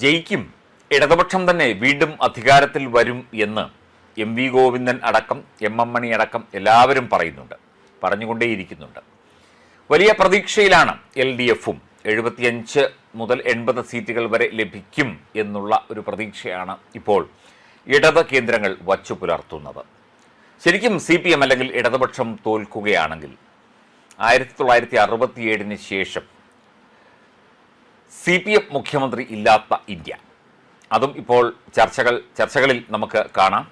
ജയിക്കും, ഇടതുപക്ഷം തന്നെ വീണ്ടും അധികാരത്തിൽ വരും എന്ന് എം.വി. ഗോവിന്ദൻ അടക്കം എം.എം. മണി അടക്കം എല്ലാവരും പറയുന്നുണ്ട്, പറഞ്ഞുകൊണ്ടേയിരിക്കുന്നുണ്ട്. വലിയ പ്രതീക്ഷയിലാണ് LDFും. 75 മുതൽ 80 സീറ്റുകൾ വരെ ലഭിക്കും എന്നുള്ള ഒരു പ്രതീക്ഷയാണ് ഇപ്പോൾ ഇടത് കേന്ദ്രങ്ങൾ വച്ചു പുലർത്തുന്നത്. ശരിക്കും CPM അല്ലെങ്കിൽ ഇടതുപക്ഷം തോൽക്കുകയാണെങ്കിൽ 1967 ശേഷം CPM മുഖ്യമന്ത്രി ഇല്ലാത്ത ഇന്ത്യ, അതും ഇപ്പോൾ ചർച്ചകളിൽ നമുക്ക് കാണാം.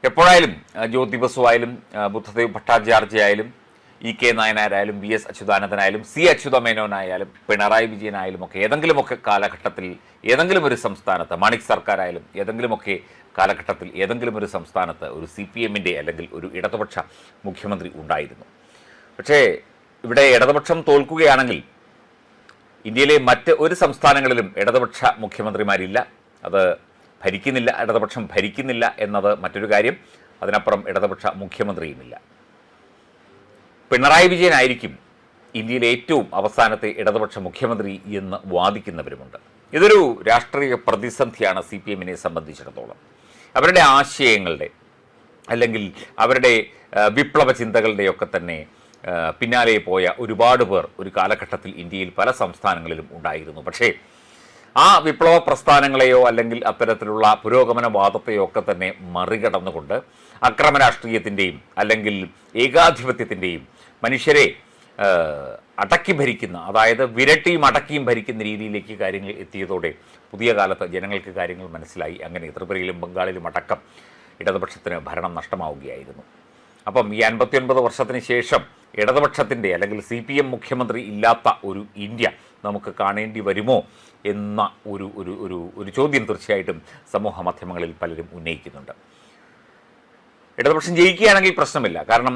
എപ്പോഴായാലും ജ്യോതി ബസു ആയാലും ബുദ്ധദേവ് ഭട്ടാചാർജി ആയാലും EK നായനാരായാലും VS അച്യുതാനന്ദനായാലും C അച്യുതമേനോനായാലും പിണറായി വിജയനായാലും ഒക്കെ ഏതെങ്കിലുമൊക്കെ കാലഘട്ടത്തിൽ ഏതെങ്കിലും ഒരു സംസ്ഥാനത്ത്, മാണിക് സർക്കാരായാലും ഏതെങ്കിലുമൊക്കെ കാലഘട്ടത്തിൽ ഏതെങ്കിലും ഒരു സംസ്ഥാനത്ത് ഒരു CPMൻ്റെ അല്ലെങ്കിൽ ഒരു ഇടതുപക്ഷ മുഖ്യമന്ത്രി ഉണ്ടായിരുന്നു. പക്ഷേ ഇവിടെ ഇടതുപക്ഷം തോൽക്കുകയാണെങ്കിൽ ഇന്ത്യയിലെ മറ്റ് ഒരു സംസ്ഥാനങ്ങളിലും ഇടതുപക്ഷ മുഖ്യമന്ത്രിമാരില്ല. അത് ഭരിക്കുന്നില്ല, ഇടതുപക്ഷം ഭരിക്കുന്നില്ല എന്നത് മറ്റൊരു കാര്യം. അതിനപ്പുറം ഇടതുപക്ഷ മുഖ്യമന്ത്രിയുമില്ല. പിണറായി വിജയനായിരിക്കും ഇന്ത്യയിലെ ഏറ്റവും അവസാനത്തെ ഇടതുപക്ഷ മുഖ്യമന്ത്രി എന്ന് വാദിക്കുന്നവരുമുണ്ട്. ഇതൊരു രാഷ്ട്രീയ പ്രതിസന്ധിയാണ് CPMനെ സംബന്ധിച്ചിടത്തോളം. അവരുടെ ആശയങ്ങളുടെ അല്ലെങ്കിൽ അവരുടെ വിപ്ലവ ചിന്തകളുടെയൊക്കെ തന്നെ പിന്നാലെ പോയ ഒരുപാട് പേർ ഒരു കാലഘട്ടത്തിൽ ഇന്ത്യയിൽ പല സംസ്ഥാനങ്ങളിലും ഉണ്ടായിരുന്നു. പക്ഷേ ആ വിപ്ലവ പ്രസ്ഥാനങ്ങളെയോ അല്ലെങ്കിൽ അത്തരത്തിലുള്ള പുരോഗമനവാദത്തെയോ ഒക്കെ തന്നെ മറികടന്നുകൊണ്ട് അക്രമ രാഷ്ട്രീയത്തിൻ്റെയും അല്ലെങ്കിൽ ഏകാധിപത്യത്തിൻ്റെയും മനുഷ്യരെ അടക്കി ഭരിക്കുന്ന, അതായത് വിരട്ടിയും അടക്കിയും ഭരിക്കുന്ന രീതിയിലേക്ക് കാര്യങ്ങൾ എത്തിയതോടെ പുതിയ കാലത്ത് ജനങ്ങൾക്ക് കാര്യങ്ങൾ മനസ്സിലായി. അങ്ങനെ ത്രിപുരയിലും ബംഗാളിലും അടക്കം ഇടതുപക്ഷത്തിന് ഭരണം നഷ്ടമാവുകയായിരുന്നു. അപ്പം ഈ 59 വർഷത്തിന് ശേഷം ഇടതുപക്ഷത്തിൻ്റെ അല്ലെങ്കിൽ CPM മുഖ്യമന്ത്രി ഇല്ലാത്ത ഒരു ഇന്ത്യ നമുക്ക് കാണേണ്ടി വരുമോ എന്ന ഒരു ചോദ്യം തീർച്ചയായിട്ടും സമൂഹ മാധ്യമങ്ങളിൽ പലരും ഉന്നയിക്കുന്നുണ്ട്. ഇടതുപക്ഷം ജയിക്കുകയാണെങ്കിൽ പ്രശ്നമില്ല, കാരണം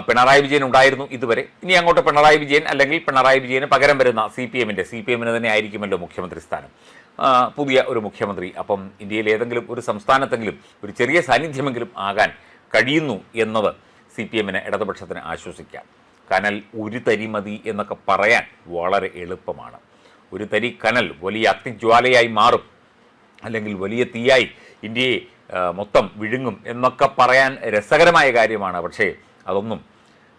പിണറായി വിജയൻ ഉണ്ടായിരുന്നു ഇതുവരെ. ഇനി അങ്ങോട്ട് പിണറായി വിജയൻ അല്ലെങ്കിൽ പിണറായി വിജയന് പകരം വരുന്ന CPMന് തന്നെ ആയിരിക്കുമല്ലോ മുഖ്യമന്ത്രി സ്ഥാനം, പുതിയ ഒരു മുഖ്യമന്ത്രി. അപ്പം ഇന്ത്യയിൽ ഏതെങ്കിലും ഒരു സംസ്ഥാനത്തെങ്കിലും ഒരു ചെറിയ സാന്നിധ്യമെങ്കിലും ആകാൻ കഴിയുന്നു എന്നത് CPMന് ഇടതുപക്ഷത്തിന് ആശ്വസിക്കാം. കനൽ ഒരു തരി മതി എന്നൊക്കെ പറയാൻ വളരെ എളുപ്പമാണ്. ഒരു തരി കനൽ വലിയ അഗ്നിജ്വാലയായി മാറും, അല്ലെങ്കിൽ വലിയ തീയായി ഇന്ത്യയെ മൊത്തം വിഴുങ്ങും എന്നൊക്കെ പറയാൻ രസകരമായ കാര്യമാണ്. പക്ഷേ അതൊന്നും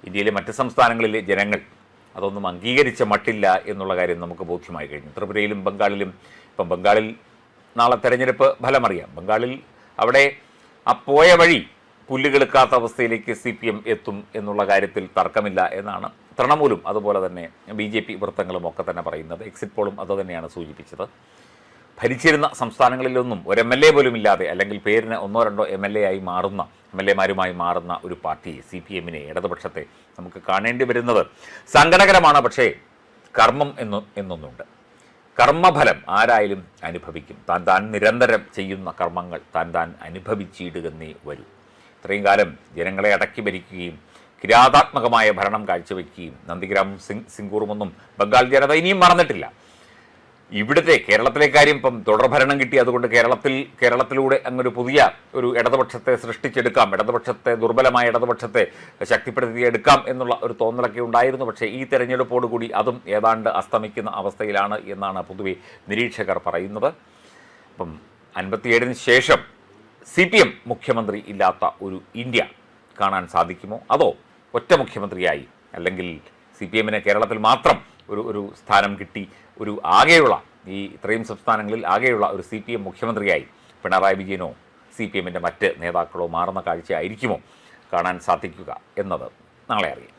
ഇന്ത്യയിലെ മറ്റ് സംസ്ഥാനങ്ങളിലെ ജനങ്ങൾ അതൊന്നും അംഗീകരിച്ച മട്ടില്ല എന്നുള്ള കാര്യം നമുക്ക് ബോധ്യമായി കഴിഞ്ഞു. ത്രിപുരയിലും ബംഗാളിലും, ഇപ്പം ബംഗാളിൽ നാളെ തെരഞ്ഞെടുപ്പ് ഫലമറിയാം. ബംഗാളിൽ അവിടെ ആ പോയ വഴി പുല്ലുകെടുക്കാത്ത അവസ്ഥയിലേക്ക് CPM എത്തും എന്നുള്ള കാര്യത്തിൽ തർക്കമില്ല എന്നാണ് തൃണമൂലും അതുപോലെ തന്നെ BJP വൃത്തങ്ങളും ഒക്കെ തന്നെ പറയുന്നത്. എക്സിറ്റ് പോളും അതുതന്നെയാണ് സൂചിപ്പിച്ചത്. ഭരിച്ചിരുന്ന സംസ്ഥാനങ്ങളിലൊന്നും ഒരു MLA പോലും ഇല്ലാതെ, അല്ലെങ്കിൽ പേരിന് 1-2 MLA ആയി മാറുന്ന MLA-മാരുമായി മാറുന്ന ഒരു പാർട്ടി CPMനെ, ഇടതുപക്ഷത്തെ നമുക്ക് കാണേണ്ടി വരുന്നത് സങ്കടകരമാണ്. പക്ഷേ കർമ്മം എന്നൊന്നുണ്ട്. കർമ്മഫലം ആരായാലും അനുഭവിക്കും. താൻ നിരന്തരം ചെയ്യുന്ന കർമ്മങ്ങൾ താൻ അനുഭവിച്ചിടുകന്നേ വരൂ. ഇത്രയും കാലം ജനങ്ങളെ അടക്കി ഭരിക്കുകയും കിരാതാത്മകമായ ഭരണം കാഴ്ചവെക്കുകയും നന്ദിഗ്രാം സിംഗൂറുമൊന്നും ബംഗാൾ ജനത ഇനിയും മറന്നിട്ടില്ല. ഇവിടുത്തെ കേരളത്തിലെ കാര്യം ഇപ്പം തുടർഭരണം കിട്ടി, അതുകൊണ്ട് കേരളത്തിലൂടെ അങ്ങൊരു പുതിയ ഒരു ഇടതുപക്ഷത്തെ സൃഷ്ടിച്ചെടുക്കാം, ഇടതുപക്ഷത്തെ ദുർബലമായ ഇടതുപക്ഷത്തെ ശക്തിപ്പെടുത്തിയെടുക്കാം എന്നുള്ള ഒരു തോന്നലൊക്കെ ഉണ്ടായിരുന്നു. പക്ഷേ ഈ തെരഞ്ഞെടുപ്പോടുകൂടി അതും ഏതാണ്ട് അസ്തമിക്കുന്ന അവസ്ഥയിലാണ് എന്നാണ് പൊതുവെ നിരീക്ഷകർ പറയുന്നത്. അപ്പം 57 ശേഷം CPM മുഖ്യമന്ത്രി ഇല്ലാത്ത ഒരു ഇന്ത്യ കാണാൻ സാധിക്കുമോ? അതോ ഒറ്റ മുഖ്യമന്ത്രിയായി, അല്ലെങ്കിൽ CPMന് കേരളത്തിൽ മാത്രം ഒരു സ്ഥാനം കിട്ടി ഒരു ആകെയുള്ള ഈ ഇത്രയും സംസ്ഥാനങ്ങളിൽ ആകെയുള്ള ഒരു CPM മുഖ്യമന്ത്രിയായി പിണറായി വിജയനോ CPMൻ്റെ മറ്റ് നേതാക്കളോ മാറുന്ന കാഴ്ചയായിരിക്കുമോ കാണാൻ സാധിക്കുക എന്നത് നാളെ അറിയാം.